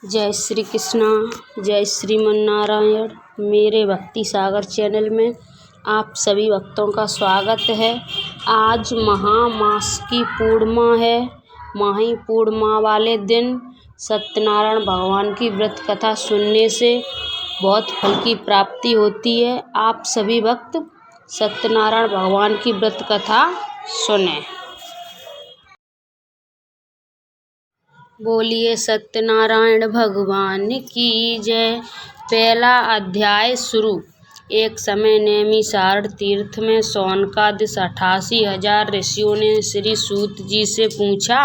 जय श्री कृष्णा, जय श्रीमन नारायण। मेरे भक्ति सागर चैनल में आप सभी भक्तों का स्वागत है। आज महामास की पूर्णिमा है। माही पूर्णिमा वाले दिन सत्यनारायण भगवान की व्रत कथा सुनने से बहुत फल की प्राप्ति होती है। आप सभी भक्त सत्यनारायण भगवान की व्रत कथा सुने। बोलिए सत्यनारायण भगवान की जय। पहला अध्याय शुरू। एक समय नैमिषारण्य तीर्थ में शौनकादि 88,000 ऋषियों ने श्री सूत जी से पूछा,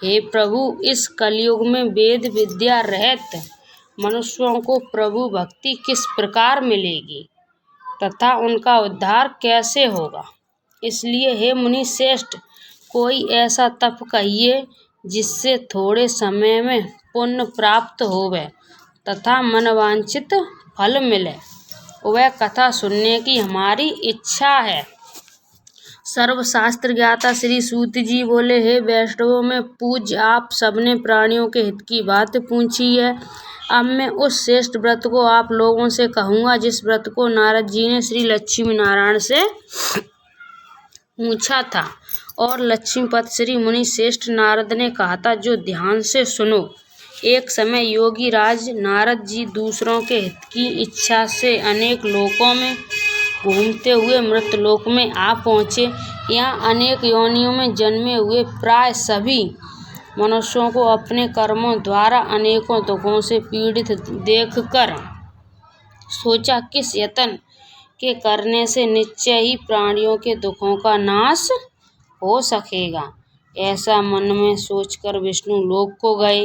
हे प्रभु, इस कलयुग में वेद विद्या रहित मनुष्यों को प्रभु भक्ति किस प्रकार मिलेगी तथा उनका उद्धार कैसे होगा। इसलिए हे मुनि श्रेष्ठ, कोई ऐसा तप कहिए जिससे थोड़े समय में पुण्य प्राप्त होवे तथा मनवांछित फल मिले। वह कथा सुनने की हमारी इच्छा है। सर्वशास्त्र ज्ञाता श्री सूत जी बोले, हे वैष्णवों में पूज्य, आप सबने प्राणियों के हित की बात पूछी है। अब मैं उस श्रेष्ठ व्रत को आप लोगों से कहूँगा जिस व्रत को नारद जी ने श्री लक्ष्मी नारायण से पूछा था और लक्ष्मीपति श्री मुनि श्रेष्ठ नारद ने कहा था, जो ध्यान से सुनो। एक समय योगी राज नारद जी दूसरों के हित की इच्छा से अनेक लोकों में घूमते हुए मृतलोक में आ पहुँचे। यहाँ अनेक योनियों में जन्मे हुए प्राय सभी मनुष्यों को अपने कर्मों द्वारा अनेकों दुखों से पीड़ित देखकर सोचा, किस यत्न के करने से निश्चय ही प्राणियों के दुखों का नाश हो सकेगा। ऐसा मन में सोचकर विष्णु लोक को गए।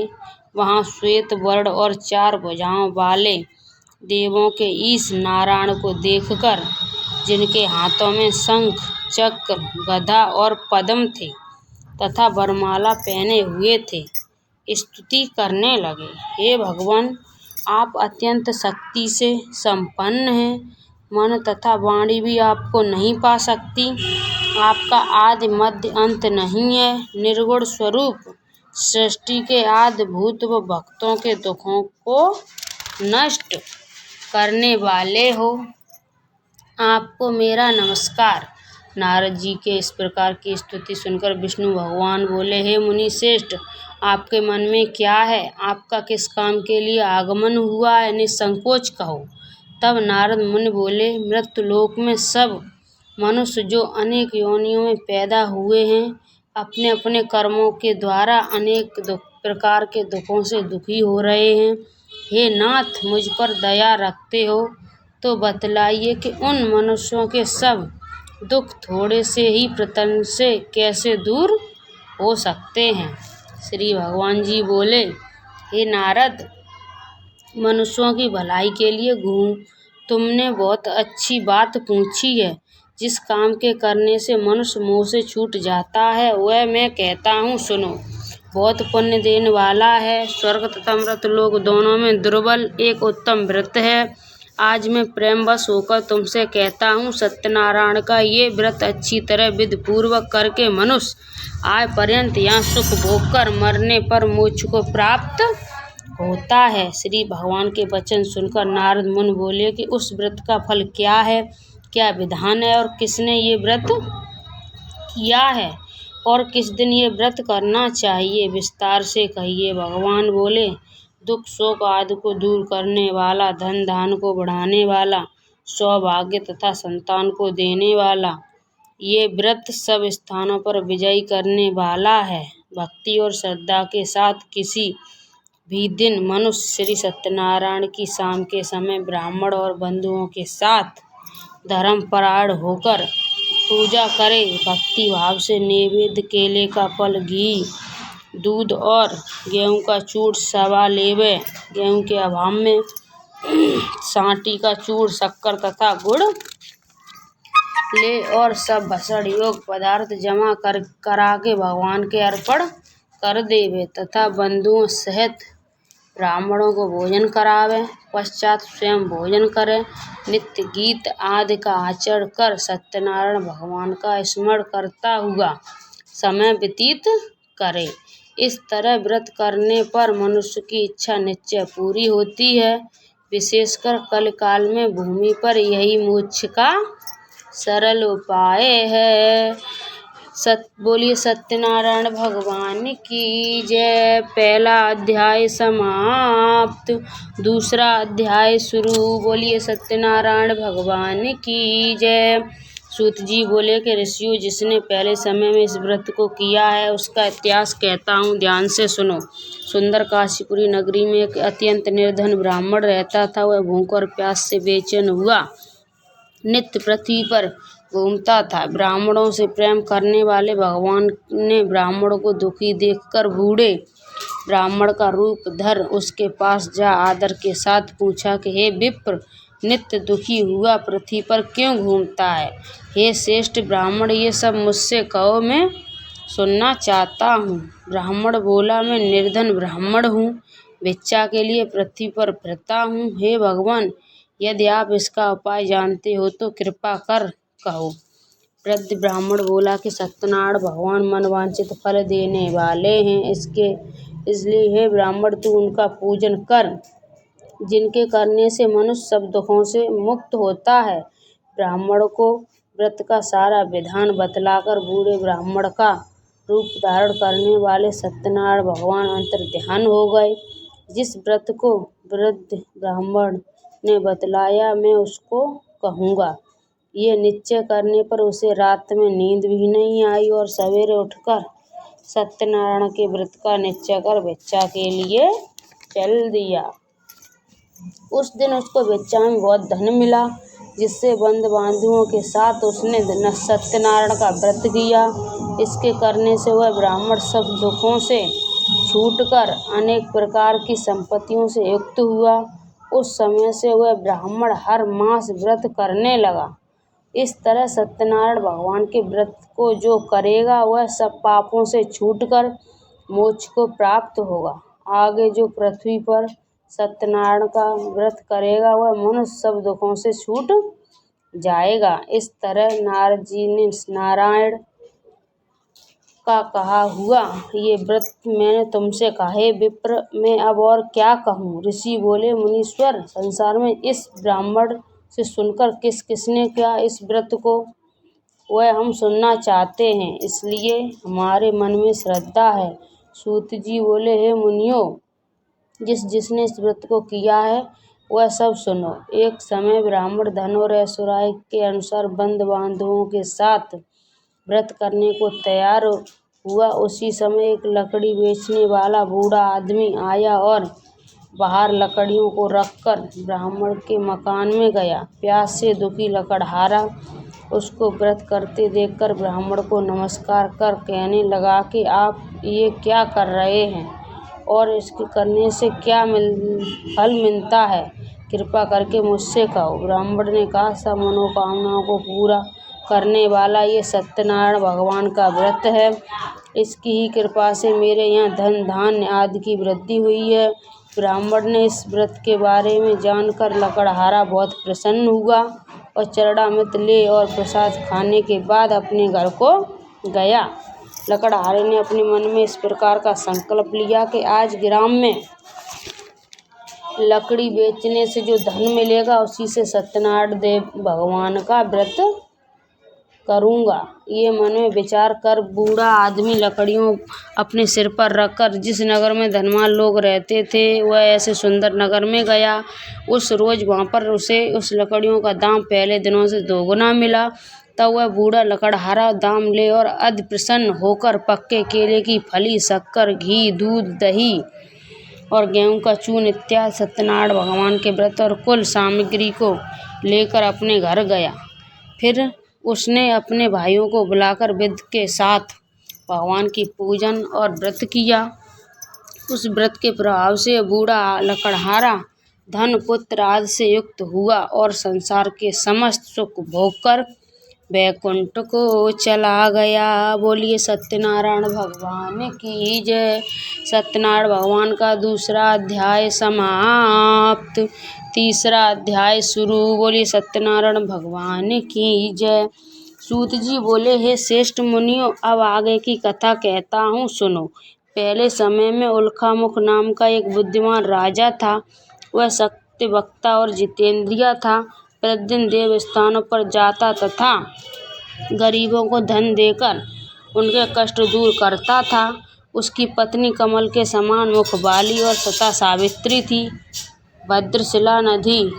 वहाँ श्वेत वर्ण और 4 भुजाओं वाले देवों के ईश नारायण को देखकर, जिनके हाथों में शंख, चक्र, गदा और पद्म थे तथा वरमाला पहने हुए थे, स्तुति करने लगे। हे भगवान, आप अत्यंत शक्ति से संपन्न हैं। मन तथा वाणी भी आपको नहीं पा सकती। आपका आदि मध्य अंत नहीं है। निर्गुण स्वरूप सृष्टि के आदि भूत व भक्तों के दुखों को नष्ट करने वाले हो। आपको मेरा नमस्कार। नारद जी के इस प्रकार की स्तुति सुनकर विष्णु भगवान बोले, हे मुनि श्रेष्ठ, आपके मन में क्या है? आपका किस काम के लिए आगमन हुआ है? निसंकोच कहो। तब नारद मुनि बोले, मृत्युलोक में सब मनुष्य जो अनेक योनियों में पैदा हुए हैं, अपने अपने कर्मों के द्वारा अनेक प्रकार के दुखों से दुखी हो रहे हैं। हे नाथ, मुझ पर दया रखते हो तो बतलाइए कि उन मनुष्यों के सब दुख थोड़े से ही प्रयत्न से कैसे दूर हो सकते हैं। श्री भगवान जी बोले, हे नारद, मनुष्यों की भलाई के लिए तुमने बहुत अच्छी बात पूछी है। जिस काम के करने से मनुष्य मोह से छूट जाता है, वह मैं कहता हूँ, सुनो। बहुत पुण्य देने वाला है। स्वर्ग तथा मृतलोक दोनों में दुर्लभ एक उत्तम व्रत है। आज मैं प्रेमवश होकर तुमसे कहता हूँ, सत्यनारायण का ये व्रत अच्छी तरह विधि पूर्वक करके मनुष्य आय पर्यंत यहाँ सुख भोग कर मरने पर मोक्ष को प्राप्त होता है। श्री भगवान के वचन सुनकर नारद मुनि बोले कि उस व्रत का फल क्या है, क्या विधान है और किसने ये व्रत किया है और किस दिन ये व्रत करना चाहिए, विस्तार से कहिए। भगवान बोले, दुख शोक आदि को दूर करने वाला, धन धान को बढ़ाने वाला, सौभाग्य तथा संतान को देने वाला, ये व्रत सब स्थानों पर विजयी करने वाला है। भक्ति और श्रद्धा के साथ किसी भी दिन मनुष्य श्री सत्यनारायण की शाम के समय ब्राह्मण और बंधुओं के साथ धर्मपरायण होकर पूजा करे। भक्ति भाव से नैवेद्य केले का फल, घी, दूध और गेहूं का चूर सवा लेवे। गेहूं के अभाव में सांटी का चूर, शक्कर तथा गुड़ ले और सब भसड़ योग पदार्थ जमा करा के भगवान के अर्पण कर देवे तथा बंधुओं सहित ब्राह्मणों को भोजन करावे। पश्चात स्वयं भोजन करे। नित्य गीत आदि का आचरण कर सत्यनारायण भगवान का स्मरण करता हुआ समय व्यतीत करे। इस तरह व्रत करने पर मनुष्य की इच्छा निश्चय पूरी होती है। विशेषकर कलिकाल में भूमि पर यही मोक्ष का सरल उपाय है। बोलिए सत्यनारायण भगवान की जय। पहला अध्याय समाप्त, दूसरा अध्याय शुरू। बोलिए सत्यनारायण भगवान की जय। सूत जी बोले कि ऋषियों, जिसने पहले समय में इस व्रत को किया है उसका इतिहास कहता हूँ, ध्यान से सुनो। सुंदर काशीपुरी नगरी में एक अत्यंत निर्धन ब्राह्मण रहता था। वह भूख और प्यास से बेचैन हुआ नित्य पृथ्वी पर घूमता था। ब्राह्मणों से प्रेम करने वाले भगवान ने ब्राह्मण को दुखी देखकर बूढ़े ब्राह्मण का रूप धर उसके पास जा आदर के साथ पूछा कि हे विप्र, नित्य दुखी हुआ पृथ्वी पर क्यों घूमता है? हे श्रेष्ठ ब्राह्मण, ये सब मुझसे कहो, मैं सुनना चाहता हूँ। ब्राह्मण बोला, मैं निर्धन ब्राह्मण हूँ, भिक्षा के लिए पृथ्वी पर फिरता हूँ। हे भगवान, यदि आप इसका उपाय जानते हो तो कृपा कर कहो। वृद्ध ब्राह्मण बोला कि सत्यनारायण भगवान मनवांछित फल देने वाले हैं, इसलिए हे ब्राह्मण, तू उनका पूजन कर, जिनके करने से मनुष्य सब दुखों से मुक्त होता है। ब्राह्मण को व्रत का सारा विधान बतलाकर बूढ़े ब्राह्मण का रूप धारण करने वाले सत्यनारायण भगवान अंतर्ध्यान हो गए। जिस व्रत को वृद्ध ब्राह्मण ने बतलाया मैं उसको कहूँगा। ये निश्चय करने पर उसे रात में नींद भी नहीं आई और सवेरे उठकर सत्यनारायण के व्रत का निश्चय कर भिक्षा के लिए चल दिया। उस दिन उसको भिक्षा में बहुत धन मिला, जिससे बंधु बांधुओं के साथ उसने सत्यनारायण का व्रत किया। इसके करने से वह ब्राह्मण सब दुखों से छूटकर अनेक प्रकार की संपत्तियों से युक्त हुआ। उस समय से वह ब्राह्मण हर मास व्रत करने लगा। इस तरह सत्यनारायण भगवान के व्रत को जो करेगा वह सब पापों से छूटकर मोक्ष को प्राप्त होगा। आगे जो पृथ्वी पर सत्यनारायण का व्रत करेगा वह मनुष्य सब दुखों से छूट जाएगा। इस तरह नारद जी ने नारायण का कहा हुआ ये व्रत मैंने तुमसे कहा। हे विप्र, मैं अब और क्या कहूँ? ऋषि बोले, मुनीश्वर, संसार में इस ब्राह्मण से सुनकर किस किसने किया इस व्रत को, वह हम सुनना चाहते हैं, इसलिए हमारे मन में श्रद्धा है। सूत जी बोले, हे मुनियों, जिसने इस व्रत को किया है वह सब सुनो। एक समय ब्राह्मण धन और ऐश्वर्य के अनुसार बंधु बांधवों के साथ व्रत करने को तैयार हुआ। उसी समय एक लकड़ी बेचने वाला बूढ़ा आदमी आया और बाहर लकड़ियों को रखकर ब्राह्मण के मकान में गया। प्यास से दुखी लकड़हारा उसको व्रत करते देखकर ब्राह्मण को नमस्कार कर कहने लगा कि आप ये क्या कर रहे हैं और इसके करने से क्या फल मिलता है, कृपा करके मुझसे कहो। ब्राह्मण ने कहा, सब मनोकामनाओं को पूरा करने वाला ये सत्यनारायण भगवान का व्रत है। इसकी ही कृपा से मेरे यहाँ धन धान्य आदि की वृद्धि हुई है। ब्राह्मण ने इस व्रत के बारे में जानकर लकड़हारा बहुत प्रसन्न हुआ और चरणामृत ले और प्रसाद खाने के बाद अपने घर को गया। लकड़हारे ने अपने मन में इस प्रकार का संकल्प लिया कि आज ग्राम में लकड़ी बेचने से जो धन मिलेगा उसी से सत्यनारायण देव भगवान का व्रत करूँगा। ये मन में विचार कर बूढ़ा आदमी लकड़ियों अपने सिर पर रखकर जिस नगर में धनवान लोग रहते थे वह ऐसे सुंदर नगर में गया। उस रोज वहाँ पर उसे उस लकड़ियों का दाम पहले दिनों से दोगुना मिला। तब वह बूढ़ा लकड़हारा दाम ले और अति प्रसन्न होकर पक्के केले की फली, शक्कर, घी, दूध, दही और गेहूं का चूर्ण इत्यादि सत्यनारायण भगवान के व्रत और कुल सामग्री को लेकर अपने घर गया। फिर उसने अपने भाइयों को बुलाकर विधि के साथ भगवान की पूजन और व्रत किया। उस व्रत के प्रभाव से बूढ़ा लकड़हारा धन पुत्र आदि से युक्त हुआ और संसार के समस्त सुख भोगकर वैकुंठ को चला गया। बोलिए सत्यनारायण भगवान की जय। सत्यनारायण भगवान का दूसरा अध्याय समाप्त, तीसरा अध्याय शुरू। बोलिए सत्यनारायण भगवान की जय। सूत जी बोले, हे श्रेष्ठ मुनियों, अब आगे की कथा कहता हूँ, सुनो। पहले समय में उल्कामुख नाम का एक बुद्धिमान राजा था। वह सत्यवक्ता और जितेंद्रिय था। प्रतिदिन देव स्थानों पर जाता तथा गरीबों को धन देकर उनके कष्ट दूर करता था। उसकी पत्नी कमल के समान मुख वाली और तथा सावित्री थी। भद्रशिला नदी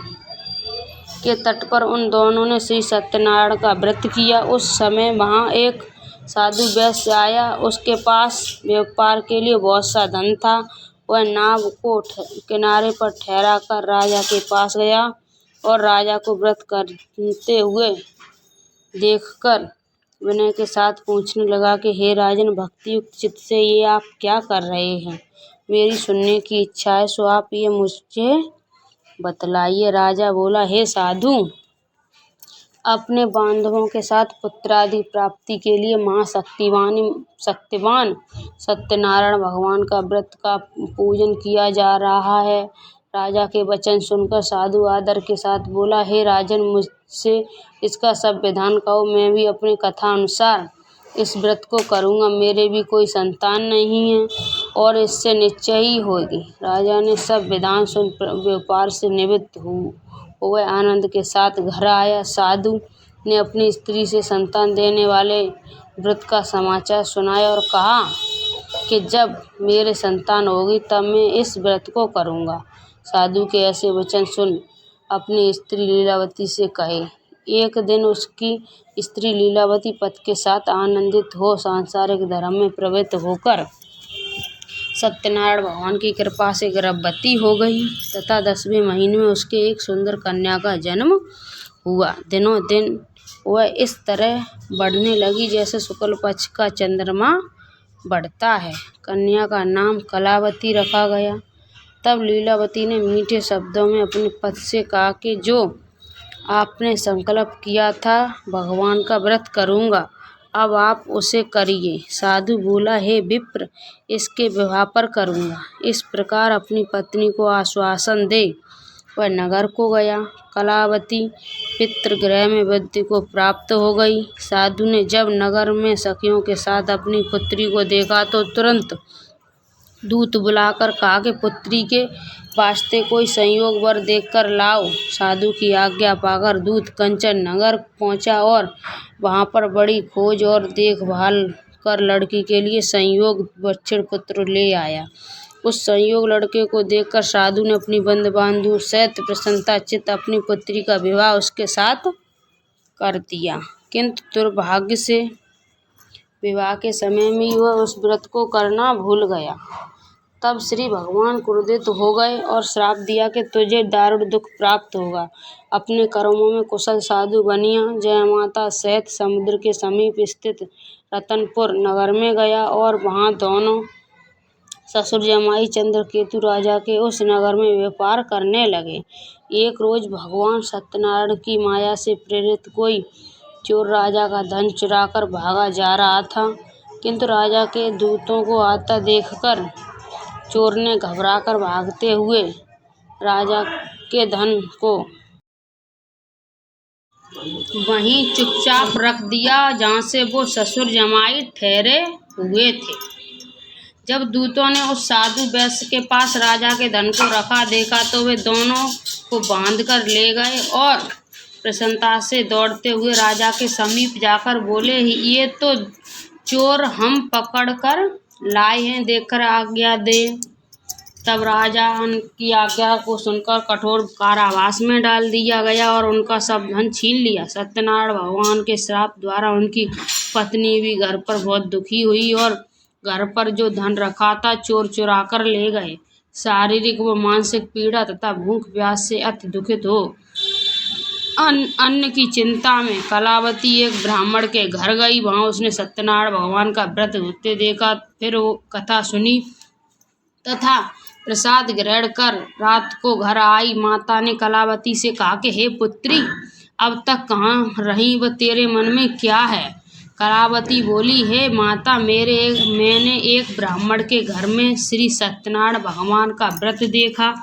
के तट पर उन दोनों ने श्री सत्यनारायण का व्रत किया। उस समय वहाँ एक साधु वैश्य आया। उसके पास व्यापार के लिए बहुत सा धन था। वह नाव को किनारे पर ठहरा कर राजा के पास गया और राजा को व्रत करते हुए देखकर विनय के साथ पूछने लगा कि हे राजन, भक्तियुक्त चित्त से ये आप क्या कर रहे हैं? मेरी सुनने की इच्छा है, सो आप ये मुझे बतलाइए। राजा बोला, हे साधु, अपने बांधवों के साथ पुत्रादि प्राप्ति के लिए महाशक्तिवान सत्यनारायण भगवान का व्रत का पूजन किया जा रहा है। राजा के वचन सुनकर साधु आदर के साथ बोला, हे राजन, मुझसे इसका सब विधान कहो। मैं भी अपनी कथा अनुसार इस व्रत को करूँगा। मेरे भी कोई संतान नहीं है और इससे निश्चय ही होगी। राजा ने सब विधान सुन व्यापार से निवृत्त हुए आनंद के साथ घर आया। साधु ने अपनी स्त्री से संतान देने वाले व्रत का समाचार सुनाया और कहा कि जब मेरे संतान होगी तब मैं इस व्रत को करूँगा। साधु के ऐसे वचन सुन अपनी स्त्री लीलावती से कहे। एक दिन उसकी स्त्री लीलावती पति के साथ आनंदित हो सांसारिक धर्म में प्रवृत्त होकर सत्यनारायण भगवान की कृपा से गर्भवती हो गई तथा 10वें महीने में उसके एक सुंदर कन्या का जन्म हुआ। दिनों दिन वह इस तरह बढ़ने लगी जैसे शुक्ल पक्ष का चंद्रमा बढ़ता है। कन्या का नाम कलावती रखा गया। तब लीलावती ने मीठे शब्दों में अपने पति से कहा कि जो आपने संकल्प किया था, भगवान का व्रत करूँगा, अब आप उसे करिए। साधु बोला, हे विप्र, इसके विवाह पर करूँगा। इस प्रकार अपनी पत्नी को आश्वासन दे वह नगर को गया। कलावती पितृगृह में बुद्धि को प्राप्त हो गई। साधु ने जब नगर में सखियों के साथ अपनी पुत्री को देखा तो तुरंत दूत बुलाकर कहा कि पुत्री के वास्ते कोई संयोग वर देखकर लाओ। साधु की आज्ञा पाकर दूत कंचन नगर पहुंचा और वहां पर बड़ी खोज और देखभाल कर लड़की के लिए संयोग बछड़ पुत्र ले आया। उस संयोग लड़के को देखकर साधु ने अपनी बंधु बांधु सहित प्रसन्नता चित्त अपनी पुत्री का विवाह उसके साथ कर दिया। किंतु दुर्भाग्य से विवाह के समय में वह उस व्रत को करना भूल गया। तब श्री भगवान क्रोधित हो गए और श्राप दिया कि तुझे दारुण दुख प्राप्त होगा। अपने कर्मों में कुशल साधु बनिया जय माता सहित समुद्र के समीप स्थित रतनपुर नगर में गया और वहां दोनों ससुर जमाई चंद्रकेतु राजा के उस नगर में व्यापार करने लगे। एक रोज भगवान सत्यनारायण की माया से प्रेरित कोई चोर राजा का धन चुराकर भागा जा रहा था, किंतु राजा के दूतों को आता देखकर चोर ने घबराकर भागते हुए राजा के धन को वहीं चुपचाप रख दिया जहां से वो ससुर जमाई ठहरे हुए थे। जब दूतों ने उस साधु वैश्य के पास राजा के धन को रखा देखा तो वे दोनों को बांध कर ले गए और प्रसन्नता से दौड़ते हुए राजा के समीप जाकर बोले, ये तो चोर हम पकड़ कर लाए हैं, देखकर आज्ञा दे। तब राजा की आज्ञा को सुनकर कठोर कारावास में डाल दिया गया और उनका सब धन छीन लिया। सत्यनारायण भगवान के श्राप द्वारा उनकी पत्नी भी घर पर बहुत दुखी हुई और घर पर जो धन रखा था चोर चुरा कर ले गए। शारीरिक व मानसिक पीड़ा तथा भूख प्यास से अति दुखित हो अन्न की चिंता में कलावती एक ब्राह्मण के घर गई। वहां उसने सत्यनारायण भगवान का व्रत होते देखा। फिर वो कथा सुनी तथा प्रसाद ग्रहण कर रात को घर आई। माता ने कलावती से कहा कि हे पुत्री, अब तक कहाँ रही व तेरे मन में क्या है? कलावती बोली, हे माता, मैंने एक ब्राह्मण के घर में श्री सत्यनारायण भगवान का व्रत देखा।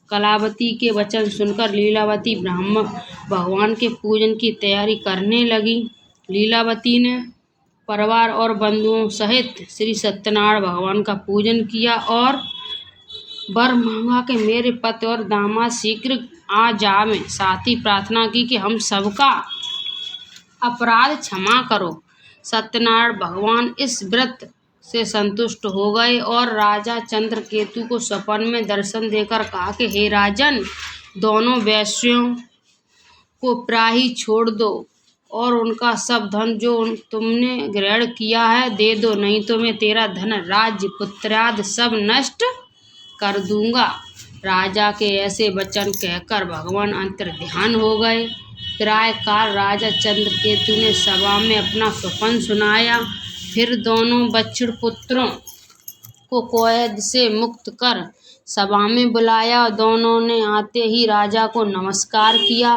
कलावती के वचन सुनकर लीलावती भगवान के पूजन की तैयारी करने लगी। लीलावती ने परिवार और बंधुओं सहित श्री सत्यनारायण भगवान का पूजन किया और वर मांगा कि मेरे पति और दामाद शीघ्र आ जावें। साथ ही प्रार्थना की कि हम सबका अपराध क्षमा करो। सत्यनारायण भगवान इस व्रत से संतुष्ट हो गए और राजा चंद्रकेतु को स्वप्न में दर्शन देकर कहा कि हे राजन, दोनों वेश्यों को प्राही छोड़ दो और उनका सब धन जो तुमने ग्रहण किया है दे दो, नहीं तो मैं तेरा धन, राज्य, पुत्रादि सब नष्ट कर दूंगा। राजा के ऐसे वचन कहकर भगवान अंतर्ध्यान हो गए। प्रायःकाल राजा चंद्रकेतु ने सभा में अपना स्वप्न सुनाया। फिर दोनों बछड़ पुत्रों को कैद से मुक्त कर सभा में बुलाया। दोनों ने आते ही राजा को नमस्कार किया।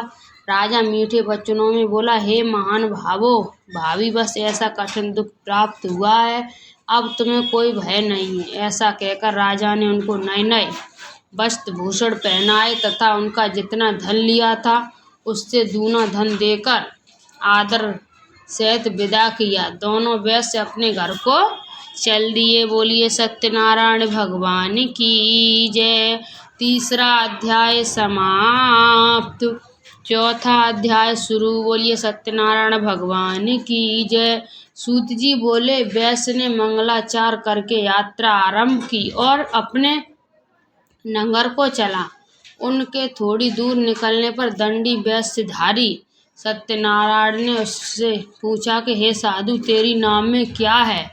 राजा मीठे वचनों में बोला, हे महान भावो भावी, बस ऐसा कठिन दुख प्राप्त हुआ है, अब तुम्हें कोई भय नहीं है। ऐसा कहकर राजा ने उनको नए नए वस्त्र भूषण पहनाए तथा उनका जितना धन लिया था उससे दूना धन देकर आदर सहित विदा किया। दोनों वैश्य अपने घर को चल दिए। बोलिए सत्यनारायण भगवान की जय। तीसरा अध्याय समाप्त। चौथा अध्याय शुरू। बोलिए सत्यनारायण भगवान की जय। सूत जी बोले, वैश्य ने मंगलाचार करके यात्रा आरंभ की और अपने नगर को चला। उनके थोड़ी दूर निकलने पर दंडी वैश्यधारी सत्यनारायण ने उससे पूछा कि हे साधु, तेरी नाम में क्या है?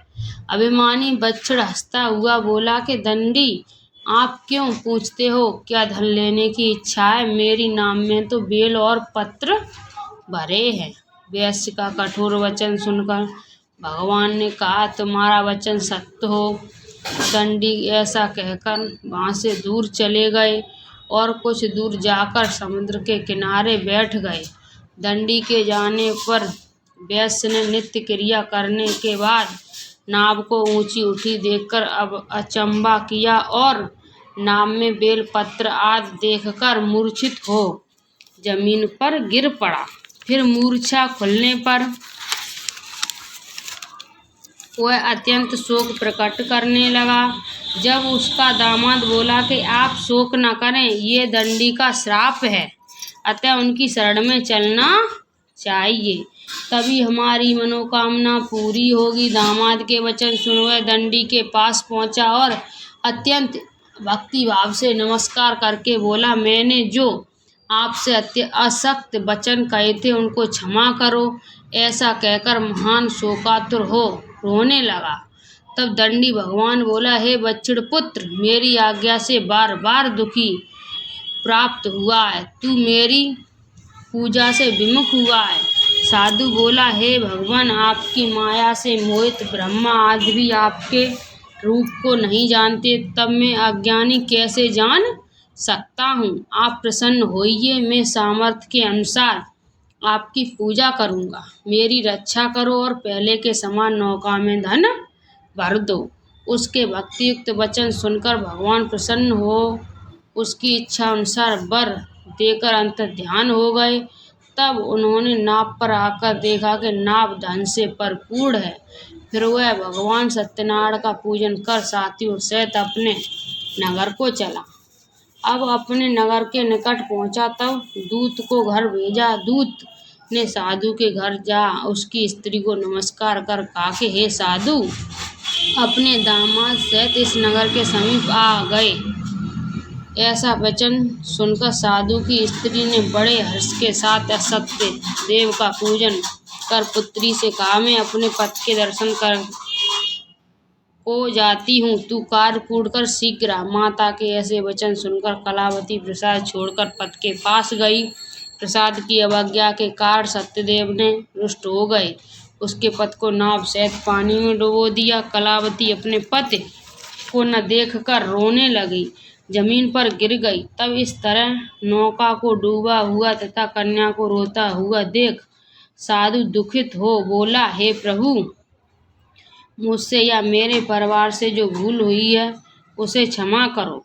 अभिमानी बछड़ हंसता हुआ बोला कि दंडी, आप क्यों पूछते हो? क्या धन लेने की इच्छा है? मेरी नाम में तो बेल और पत्र भरे हैं। वैश्य का कठोर वचन सुनकर भगवान ने कहा, तुम्हारा वचन सत्य हो। दंडी ऐसा कहकर वहां से दूर चले गए और कुछ दूर जाकर समुद्र के किनारे बैठ गए। दंडी के जाने पर वैश्य ने नित्य क्रिया करने के बाद नाव को ऊंची उठी देखकर अब अचंबा किया और नाव में बेल पत्र आदि देखकर मूर्छित हो जमीन पर गिर पड़ा। फिर मूर्छा खुलने पर वह अत्यंत शोक प्रकट करने लगा। जब उसका दामाद बोला कि आप शोक न करें, ये दंडी का श्राप है, अतः उनकी शरण में चलना चाहिए, तभी हमारी मनोकामना पूरी होगी। दामाद के वचन सुन वह दंडी के पास पहुंचा और अत्यंत भक्ति भाव से नमस्कार करके बोला, मैंने जो आपसे असक्त वचन कहे थे उनको क्षमा करो। ऐसा कहकर महान शोकातुर हो रोने लगा। तब दंडी भगवान बोला, हे बछड़ पुत्र, मेरी आज्ञा से बार बार दुखी प्राप्त हुआ है, तू मेरी पूजा से विमुख हुआ है। साधु बोला, हे भगवान, आपकी माया से मोहित ब्रह्मा आदि भी आपके रूप को नहीं जानते, तब मैं अज्ञानी कैसे जान सकता हूँ? आप प्रसन्न होइए, मैं सामर्थ्य के अनुसार आपकी पूजा करूँगा। मेरी रक्षा करो और पहले के समान नौका में धन भर दो। उसके भक्तियुक्त वचन सुनकर भगवान प्रसन्न हो उसकी इच्छा अनुसार वर देकर अंतर्ध्यान हो गए। तब उन्होंने नाव पर आकर देखा कि नाव धन से भरपूर है। फिर वह भगवान सत्यनारायण का पूजन कर साथियों सहित अपने नगर को चला। अब अपने नगर के निकट पहुंचा तब दूत को घर भेजा। दूत ने साधु के घर जा उसकी स्त्री को नमस्कार कर कहा कि हे साधु, अपने दामाद सहित इस नगर के समीप आ गए। ऐसा वचन सुनकर साधु की स्त्री ने बड़े हर्ष के साथ सत्य देव का पूजन कर पुत्री से कहा, मैं अपने पति के दर्शन कर को जाती हूँ, तू कार्य पूर्ण कर शीघ्र आ। माता के ऐसे वचन सुनकर कलावती प्रसाद छोड़कर पति के पास गई। प्रसाद की अवज्ञा के कारण सत्यदेव ने रुष्ट हो गए। उसके पति को नाव सहित पानी में डुबो दिया। कलावती अपने पति को न देखकर रोने लगी, जमीन पर गिर गई। तब इस तरह नौका को डूबा हुआ तथा कन्या को रोता हुआ देख साधु दुखित हो बोला, हे प्रभु, मुझसे या मेरे परिवार से जो भूल हुई है उसे क्षमा करो।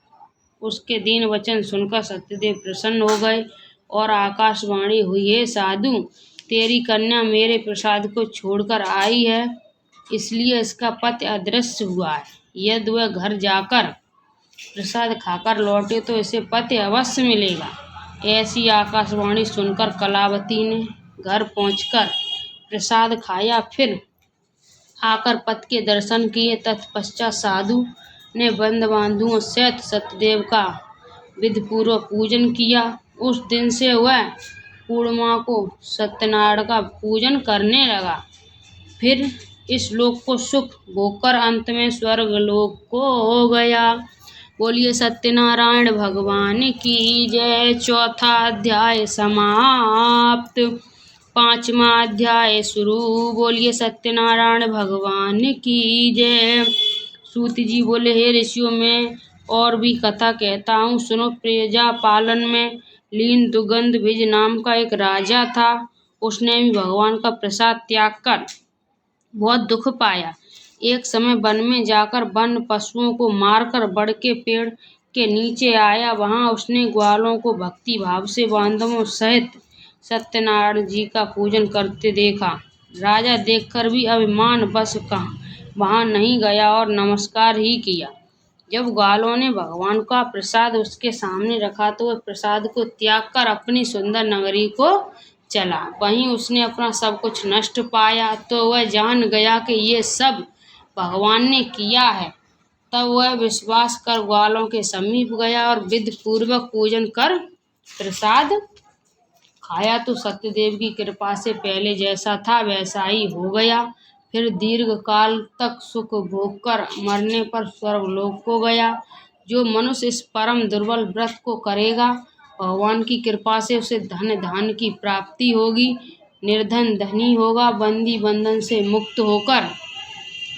उसके दीन वचन सुनकर सत्यदेव प्रसन्न हो गए और आकाशवाणी हुई, हे साधु, तेरी कन्या मेरे प्रसाद को छोड़कर आई है। इसलिए इसका पति अदृश्य हुआ है। यदि वह घर जाकर प्रसाद खाकर लौटे तो इसे पति अवश्य मिलेगा। ऐसी आकाशवाणी सुनकर कलावती ने घर पहुंचकर प्रसाद खाया, फिर आकर पति के दर्शन किए। तत्पश्चात साधु ने बंधुओं सहित सत्यदेव का विधिपूर्वक पूजन किया। उस दिन से वह पूर्णिमा को सत्यनारायण का पूजन करने लगा। फिर इस लोक को सुख भोगकर अंत में स्वर्ग लोक को हो गया। बोलिए सत्यनारायण भगवान की जय। चौथा अध्याय समाप्त। पांचवा अध्याय शुरू। बोलिए सत्यनारायण भगवान की जय। सूत जी बोले, हे ऋषियों, में और भी कथा कहता हूँ, सुनो। प्रजा पालन में लीन दुगंधभिज नाम का एक राजा था। उसने भी भगवान का प्रसाद त्याग कर बहुत दुख पाया। एक समय वन में जाकर वन पशुओं को मारकर बड़ के पेड़ के नीचे आया। वहां उसने ग्वालों को भक्ति भाव से बांधवों सहित सत्यनारायण जी का पूजन करते देखा। राजा देखकर भी अभिमान बस वहां नहीं गया और नमस्कार ही किया। जब ग्वालों ने भगवान का प्रसाद उसके सामने रखा तो वह प्रसाद को त्याग कर अपनी सुंदर नगरी को चला। वहीं उसने अपना सब कुछ नष्ट पाया तो वह जान गया कि ये सब भगवान ने किया है। तब वह विश्वास कर ग्वालों के समीप गया और विधि पूर्वक पूजन कर प्रसाद खाया तो सत्यदेव की कृपा से पहले जैसा था वैसा ही हो गया। फिर दीर्घ काल तक सुख भोग कर मरने पर स्वर्गलोक को गया। जो मनुष्य इस परम दुर्बल व्रत को करेगा, भगवान की कृपा से उसे धन धान की प्राप्ति होगी। निर्धन धनी होगा, बंदी बंधन से मुक्त होकर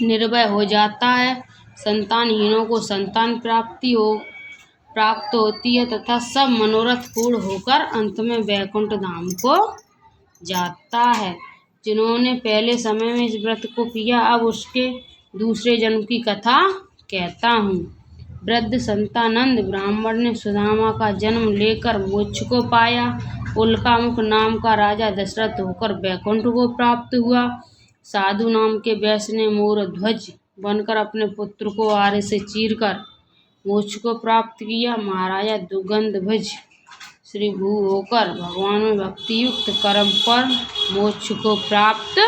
निर्भय हो जाता है। संतानहीनों को संतान प्राप्त होती है तथा सब मनोरथ पूर्ण होकर अंत में वैकुंठ धाम को जाता है। जिन्होंने पहले समय में इस व्रत को किया, अब उसके दूसरे जन्म की कथा कहता हूँ। वृद्ध संतानंद ब्राह्मण ने सुदामा का जन्म लेकर मोक्ष को पाया। उल्कामुख नाम का राजा दशरथ होकर वैकुंठ को प्राप्त हुआ। साधु नाम के वैश्य ने मोरध्वज बनकर अपने पुत्र को आरे से चीरकर मोक्ष को प्राप्त किया। महाराजा दुगंधभज श्री भू होकर भगवान में भक्ति युक्त कर्म पर मोक्ष को प्राप्त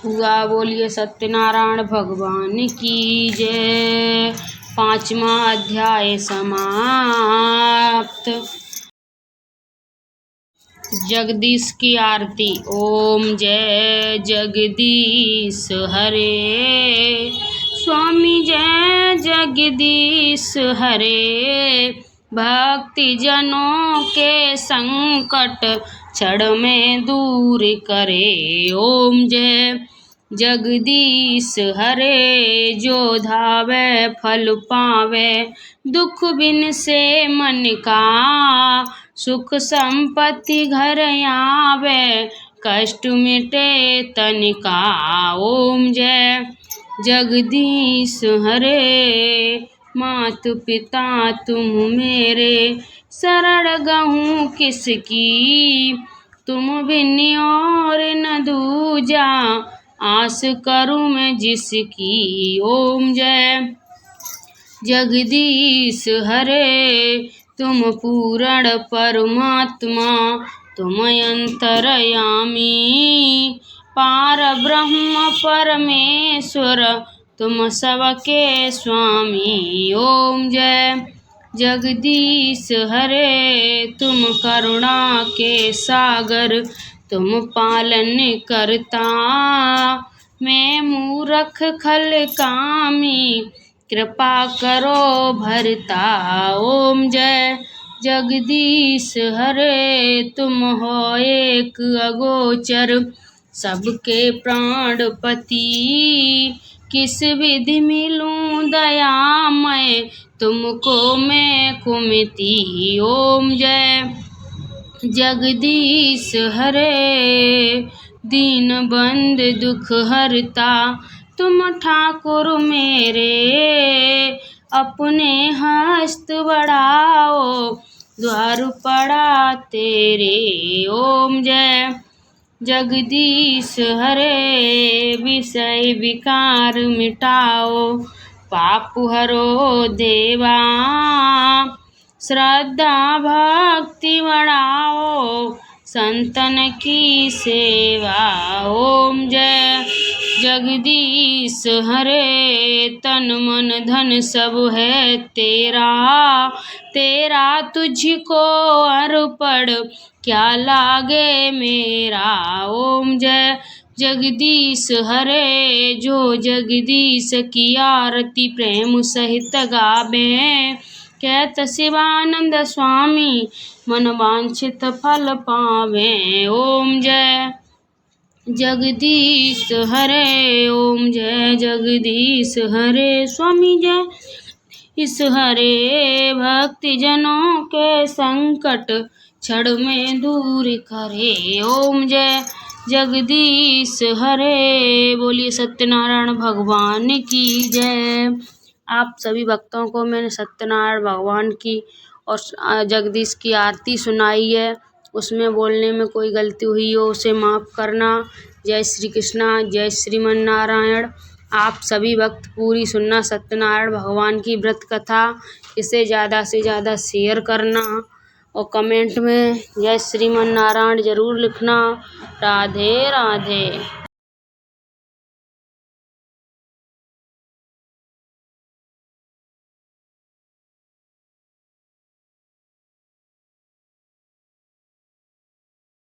हुआ। बोलिए सत्यनारायण भगवान की जय। पांचवा अध्याय समाप्त। जगदीश की आरती। ओम जय जगदीश हरे, स्वामी जय जगदीश हरे। भक्ति जनों के संकट क्षण में दूर करे। ओम जय जगदीश हरे, जो धावे फल पावे, दुख बिन से मन का, सुख संपत्ति घर आवे, कष्ट मिटे तन का। ओम जय जगदीश हरे, मात पिता तुम मेरे, शरण गहूँ किसकी, तुम बिन और न दूजा, आस करूँ मैं जिसकी। ओम जय जगदीश हरे, तुम पूर्ण परमात्मा, तुम अंतर्यामी, पार ब्रह्म परमेश्वर, तुम सबके स्वामी। ओम जय जगदीश हरे, तुम करुणा के सागर, तुम पालन करता, मैं मूर्ख खल कामी, कृपा करो भरता। ओम जय जगदीश हरे, तुम हो एक अगोचर, सबके प्राणपति, किस विधि मिलूं दयामय, तुमको मैं कुमति। ओम जय जगदीश हरे, दीन बंद दुख हरता, तुम ठाकुर मेरे, अपने हस्त बढ़ाओ, द्वार पड़ा तेरे। ओम जय जगदीश हरे विषय विकार मिटाओ, पाप हरो देवा श्रद्धा भक्ति बढ़ाओ, संतन की सेवा। ओम जय जगदीश हरे, तन मन धन सब है तेरा, तेरा तुझको अर्पण क्या लागे मेरा। ओम जय जगदीश हरे, जो जगदीश की आरती प्रेम सहित गावे, कहत शिवानंद स्वामी मन वांछित फल पावे। ओम जय जगदीश हरे, ओम जय जगदीश हरे, स्वामी जय इस हरे, भक्ति जनों के संकट क्षण में दूर करे। ओम जय जगदीश हरे, बोलिए सत्यनारायण भगवान की जय। आप सभी भक्तों को मैंने सत्यनारायण भगवान की और जगदीश की आरती सुनाई है, उसमें बोलने में कोई गलती हुई हो उसे माफ़ करना। जय श्री कृष्णा, जय श्रीमन नारायण। आप सभी भक्त पूरी सुनना सत्यनारायण भगवान की व्रत कथा, इसे ज़्यादा से ज़्यादा शेयर करना और कमेंट में जय श्रीमन नारायण ज़रूर लिखना। राधे राधे।